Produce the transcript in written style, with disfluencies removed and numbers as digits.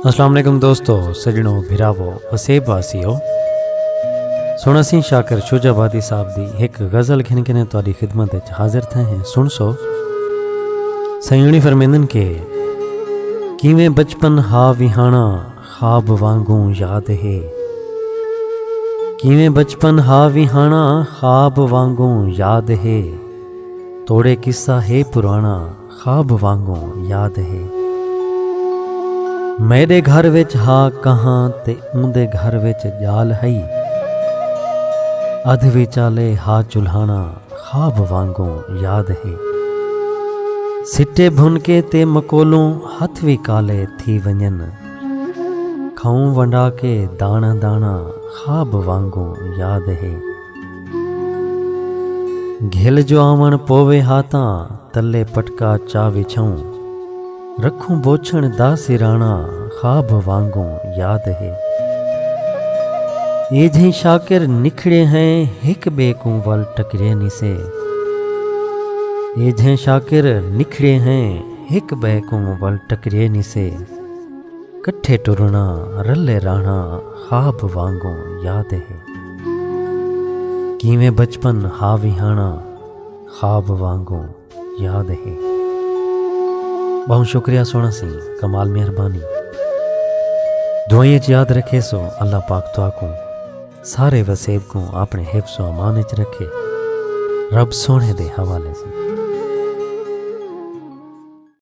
अस्सलाम वालेकुम दोस्तों, सजनों, भिरावो, वसेब वासियो। सोना सिंह शाकर शुजाबादी साहब दी एक गज़ल खिन खिने तुहाडी खिदमत विच हाजिर थे हैं। सुन सो। सयूणी फरमेंदन के किवें बचपन हा विहाना ख्वाब वांगू याद है। किवें बचपन हा विहाना ख्वाब वांगू याद है। तोड़े किस्सा है पुराना ख्वाब वांगू याद है। मेरे घर विच हा कहाँ ते उंदे घर विच जाल हई। अध विचाले हा चुल्हाना ख्वाब वांगू याद है। सिट्टे भुनके ते मकोलों हथ भी काले थी वञन। खाऊं वंडा के दाना दाना ख्वाब वांगू याद है। घिल जो आवण पोवे हाथा तले पटका चा विछाऊं। रखूं बोछण दा सिराना ख्वाब वांगू याद है। ये जी शाकिर निखड़े हैं हिक बे को वल टकरे निसे। ये जी शाकिर निखड़े हैं हिक बे को वल टकरे निसे। कट्ठे टुरना रले राणा ख्वाब वांगू याद है। किवें बचपन हा विहाना ख्वाब वांगू याद है। बहुत शुक्रिया सोना सिंह, कमाल मेहरबानी। दुआएं याद रखे सो अल्लाह पाक तुआ को सारे वसेब को अपने हिफ्ज़ व अमान च रखे। रब सोने दे हवाले से।